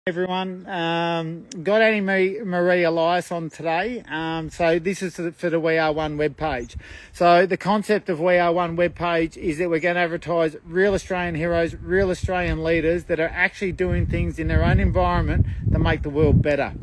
Everyone. Got Annie Marie Elias on today. So this is for the We Are One webpage. So the concept of We Are One webpage is that we're going to advertise real Australian heroes, real Australian leaders that are actually doing things in their own environment that make the world better.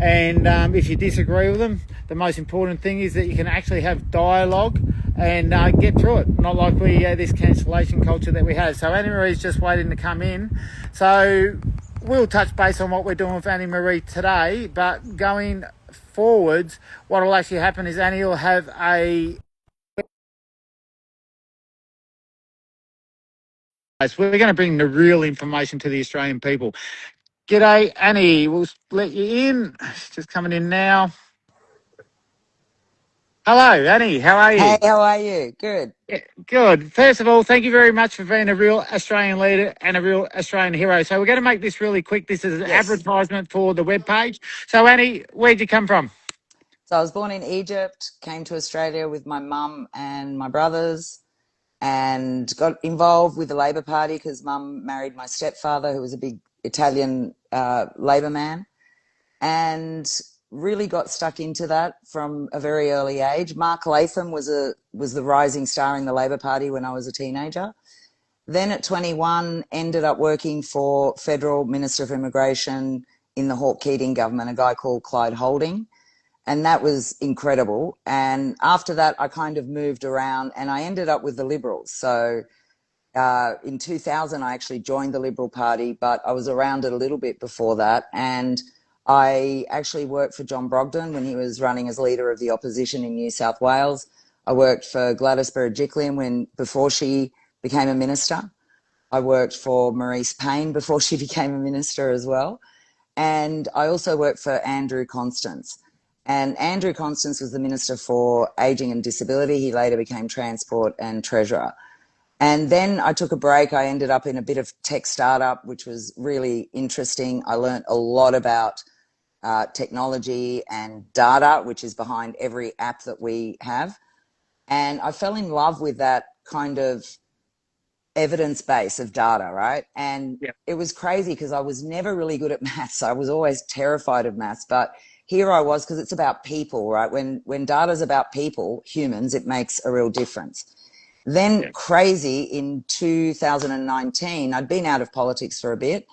And if you disagree with them, the most important thing is that you can actually have dialogue and get through it, not like this cancellation culture that we have. So Annie Marie's just waiting to come in. So we'll touch base on what we're doing with Annie Marie today, but going forwards, what will actually happen is Annie will have we're going to bring the real information to the Australian people. G'day, Annie. We'll let you in. She's just coming in now. Hello, Annie. How are Hey, you? how are you? Good. Yeah, good. First of all, thank you very much for being a real Australian leader and a real Australian hero. So we're going to make this really quick. This is an Yes. advertisement for the webpage. So Annie, where'd you come from? So I was born in Egypt, came to Australia with my mum and my brothers, and got involved with the Labor Party because mum married my stepfather, who was a big Italian Labor man, and really got stuck into that from a very early age. Mark Latham was the rising star in the Labor Party when I was a teenager. Then at 21, ended up working for Federal Minister for Immigration in the Hawke Keating government, a guy called Clyde Holding. And that was incredible. And after that, I kind of moved around and I ended up with the Liberals. So in 2000, I actually joined the Liberal Party, but I was around it a little bit before that. And I actually worked for John Brogden when he was running as leader of the opposition in New South Wales. I worked for Gladys Berejiklian before she became a minister. I worked for Maurice Payne before she became a minister as well. And I also worked for Andrew Constance. And Andrew Constance was the Minister for Ageing and Disability. He later became Transport and Treasurer. And then I took a break. I ended up in a bit of tech startup, which was really interesting. I learned a lot about technology and data, which is behind every app that we have. And I fell in love with that kind of evidence base of data, right? And Yeah. it was crazy because I was never really good at maths. I was always terrified of maths, but here I was, because it's about people, right? When data's about people, humans, it makes a real difference. Then Yeah. crazy in 2019, I'd been out of politics for a bit.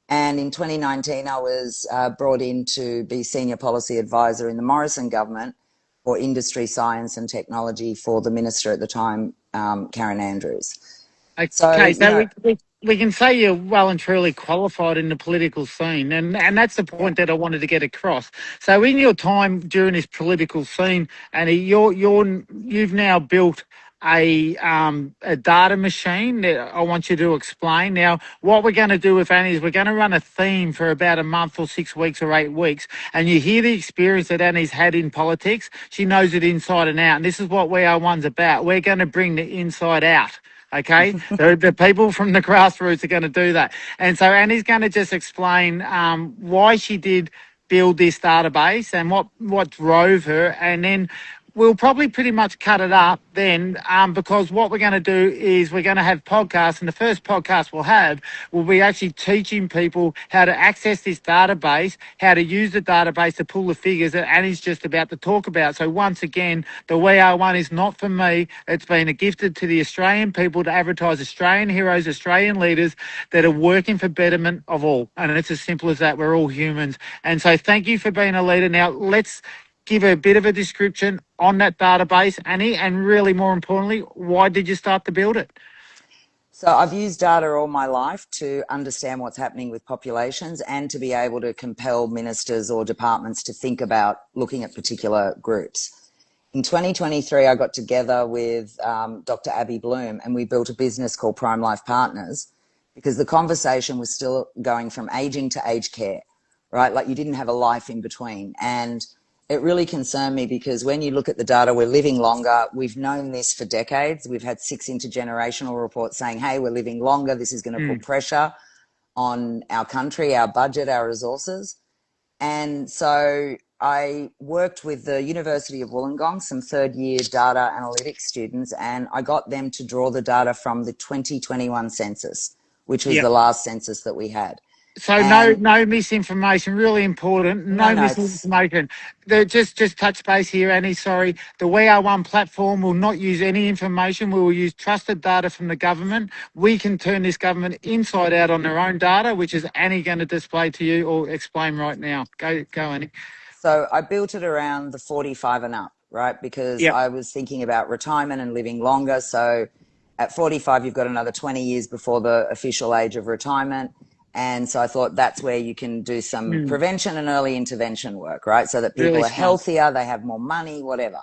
And in 2019, I was brought in to be senior policy advisor in the Morrison government for industry, science and technology for the minister at the time, Karen Andrews. So, Okay, so we can say you're well and truly qualified in the political scene, and that's the yeah. point that I wanted to get across. So in your time during this political scene, and you've now built a data machine that I want you to explain. Now, what we're going to do with Annie is we're going to run a theme for about a month or 6 weeks or 8 weeks, and you hear the experience that Annie's had in politics. She knows it inside and out, and this is what We Are One's about. We're going to bring the inside out. Okay, the people from the grassroots are going to do that, and so Annie's going to just explain why she did build this database and what drove her, and then we'll probably pretty much cut it up then, because what we're going to do is we're going to have podcasts, and the first podcast we'll have will be actually teaching people how to access this database, how to use the database to pull the figures that Annie's just about to talk about. So once again, the We Are One is not for me. It's been gifted to the Australian people to advertise Australian heroes, Australian leaders that are working for betterment of all. And it's as simple as that. We're all humans. And so thank you for being a leader. Now let's give a bit of a description on that database, Annie, and really more importantly, why did you start to build it? So I've used data all my life to understand what's happening with populations and to be able to compel ministers or departments to think about looking at particular groups. In 2023, I got together with Dr. Abby Bloom and we built a business called Prime Life Partners, because the conversation was still going from aging to aged care, right? Like you didn't have a life in between. And it really concerned me because when you look at the data, we're living longer. We've known this for decades. We've had 6 intergenerational reports saying, hey, we're living longer. This is going to put pressure on our country, our budget, our resources. And so I worked with the University of Wollongong, some third-year data analytics students, and I got them to draw the data from the 2021 census, which was Yeah. the last census that we had. So no, And no misinformation. Really important. no, No no, it's misinformation. Just touch base here, Annie. Sorry, the We Are One platform will not use any information. We will use trusted data from the government. We can turn this government inside out on their own data, which is Annie going to display to you or explain right now. Go, Annie. so I built it around the 45 and up, right? Because Yep. I was thinking about retirement and living longer. So at 45, you've got another 20 years before the official age of retirement. And so I thought that's where you can do some Mm, prevention and early intervention work, right? So that really people are smart. healthier, they have more money, whatever.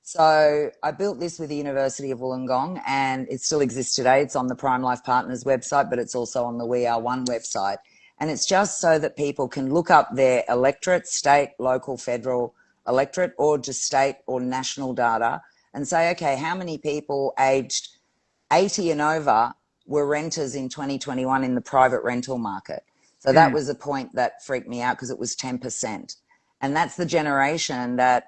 So I built this with the University of Wollongong, and it still exists today. It's on the Prime Life Partners website, but it's also on the We Are One website. And it's just so that people can look up their electorate, state, local, federal electorate, or just state or national data and say, okay, how many people aged 80 and over were renters in 2021 in the private rental market? So that Mm, was a point that freaked me out because it was 10%. And that's the generation that,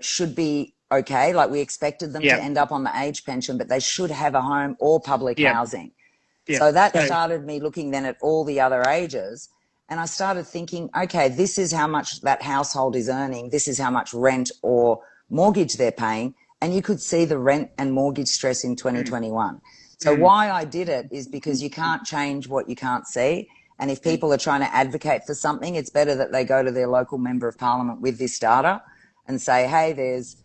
should be okay. Like we expected them to yep. end up on the age pension, but they should have a home or public Yep. housing. Yep. So that So started me looking then at all the other ages. And I started thinking, okay, this is how much that household is earning. This is how much rent or mortgage they're paying. And you could see the rent and mortgage stress in mm, 2021. So mm, why I did it is because you can't change what you can't see. And if people are trying to advocate for something, it's better that they go to their local member of parliament with this data and say, hey, there's,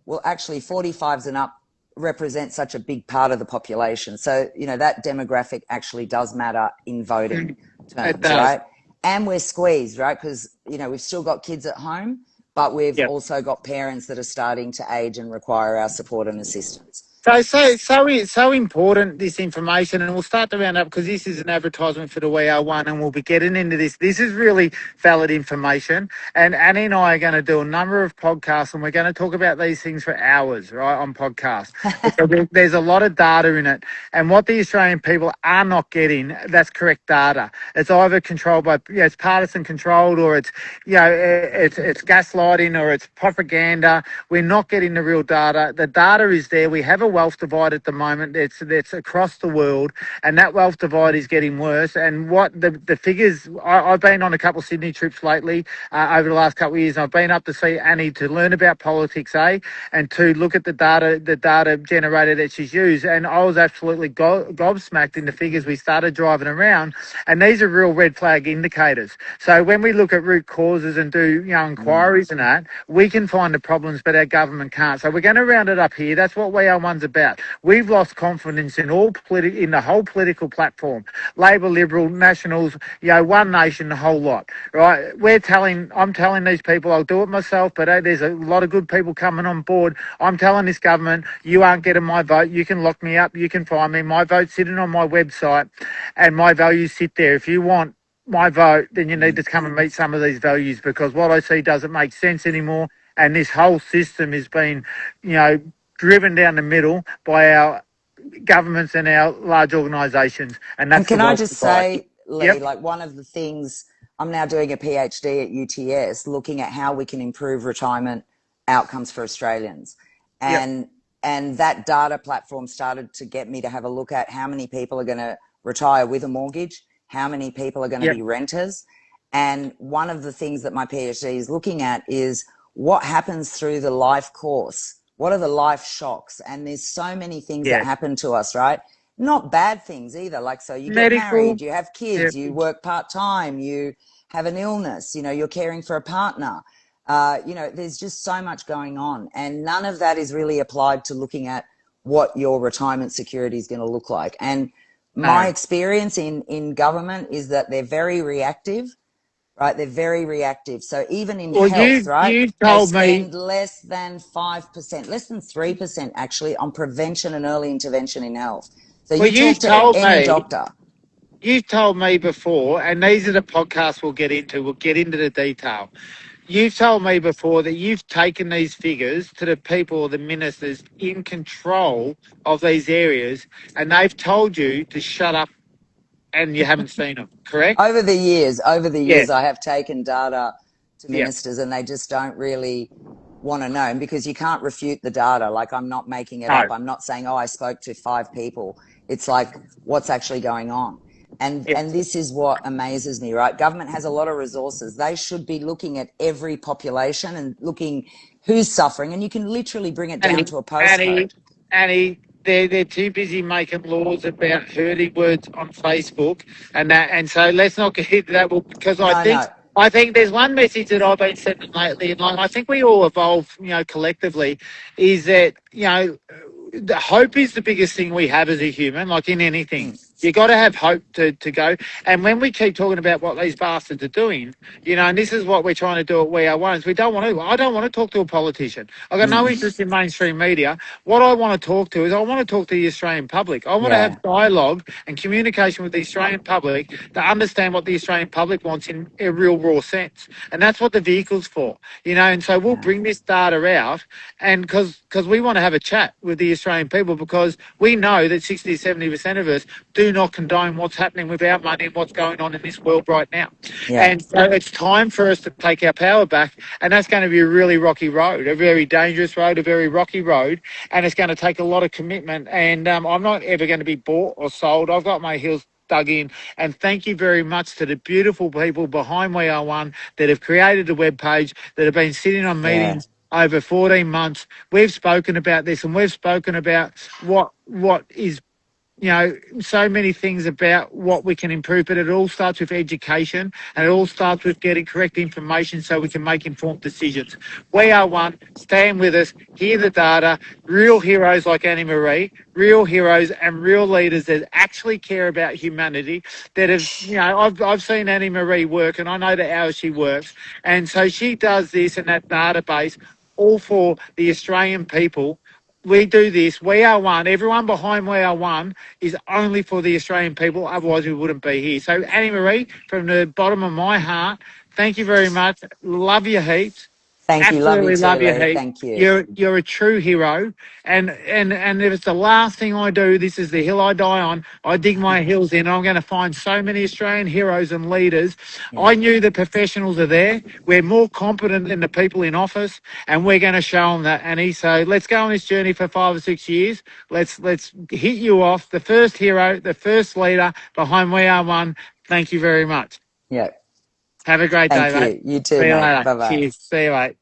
well, actually 45s and up represent such a big part of the population. So, that demographic actually does matter in voting mm. It terms, does. right? And we're squeezed, right? Because, we've still got kids at home, but we've Yep. also got parents that are starting to age and require our support and assistance. So important, this information, and we'll start to round up because this is an advertisement for the We Are One, and we'll be getting into this. This is really valid information, and Annie and I are going to do a number of podcasts, and we're going to talk about these things for hours, right, on podcasts. Because there's a lot of data in it, and what the Australian people are not getting, that's correct data. It's either controlled by, it's partisan controlled, or it's, it's gaslighting, or it's propaganda. We're not getting the real data. The data is there. We have a wealth divide at the moment. It's across the world, and that wealth divide is getting worse. And what the figures, I've been on a couple of Sydney trips lately over the last couple of years. And I've been up to see Annie to learn about politics, and to look at the data generator that she's used. And I was absolutely gobsmacked in the figures. We started driving around, and these are real red flag indicators. So when we look at root causes and do inquiries and that, we can find the problems, but our government can't. So we're going to round it up here. That's what We Are One's about. We've lost confidence in in the whole political platform, Labor, Liberal, Nationals, One Nation, the whole lot. Right? I'm telling these people, I'll do it myself, but there's a lot of good people coming on board. I'm telling this government, you aren't getting my vote. You can lock me up. You can fire me. My vote's sitting on my website, and my values sit there. If you want my vote, then you need to come and meet some of these values, because what I see doesn't make sense anymore. And this whole system is being, driven down the middle by our governments and our large organisations, and And that's the can I wealth just divide. say, Lee, Yep, like one of the things, I'm now doing a PhD at UTS looking at how we can improve retirement outcomes for Australians. yep, And that data platform started to get me to have a look at how many people are going to retire with a mortgage, how many people are going to yep. be renters. And one of the things that my PhD is looking at is what happens through the life course. What are the life shocks? And there's so many things that Yes. happen to us, right? Not bad things either. Like, so you get Medical. married, you have Yep. kids, you work part time, you have an illness, you're caring for a partner. There's just so much going on. And none of that is really applied to looking at what your retirement security is going to look like. And my No. experience in government is that they're very reactive, right? They're very reactive. So even in Well, health, right? you They told me. spend less than 5%, less than 3% actually on prevention and early intervention in health. So Well, you talk to any doctor. You told me before, and these are the podcasts we'll get into. We'll get into the detail. You've told me before that you've taken these figures to the people, the ministers in control of these areas, and they've told you to shut up, and you haven't seen them. Correct? Over the years, Yeah. I have taken data to Yeah. ministers and they just don't really want to know because you can't refute the data. Like I'm not making it up. No. I'm not saying, oh, I spoke to 5 people. It's like, what's actually going on? And this is what amazes me, right? Government has a lot of resources. They should be looking at every population and looking who's suffering, and you can literally bring it down Annie, to a Annie, postcode. Annie, they're too busy making laws about hurting words on Facebook and so let's not get into that because No, no. I think there's one message that I've been sending lately, and I think we all evolve, collectively, is that the hope is the biggest thing we have as a human, like in anything. Mm, You got to have hope to go. And when we keep talking about what these bastards are doing, and this is what we're trying to do at We Are One, is we don't want to. I don't want to talk to a politician. I've got no mm, interest in mainstream media. What I want to talk to is I want to talk to the Australian public. I want to yeah, have dialogue and communication with the Australian public to understand what the Australian public wants in a real raw sense. And that's what the vehicle's for. And so we'll yeah, bring this data out, and because we want to have a chat with the Australian people, because we know that 60 to 70% of us do not condone what's happening with our money and what's going on in this world right now. yeah, And so it's time for us to take our power back, and that's going to be a really rocky road, a very dangerous road, a very rocky road, and it's going to take a lot of commitment. And I'm not ever going to be bought or sold. I've got my heels dug in, and thank you very much to the beautiful people behind We Are One that have created the web page, that have been sitting on yeah, meetings over 14 months. We've spoken about this, and we've spoken about what is so many things about what we can improve, but it all starts with education, and it all starts with getting correct information so we can make informed decisions. We Are One. Stand with us, hear the data, real heroes like Annie Marie, real heroes and real leaders that actually care about humanity, that have, I've seen Annie Marie work, and I know the hours she works, and so she does this and that database all for the Australian people. We do this. We Are One. Everyone behind We Are One is only for the Australian people. Otherwise, we wouldn't be here. So, Annie Marie, from the bottom of my heart, thank you very much. Love you heaps. thank you. Love you Absolutely too, love you Lee. heaps. Thank you. You're a true hero, and if it's the last thing I do, this is the hill I die on. I dig my heels in. I'm going to find so many Australian heroes and leaders. Yeah, I knew the professionals are there. We're more competent than the people in office, and we're going to show them that, Annie. So let's go on this journey for 5 or 6 years. Let's hit you off, the first hero, the first leader behind We Are One. Thank you very much. yeah. Have a great day, Thank mate. you. You too, See you mate. later. Bye bye. Cheers. See you, mate.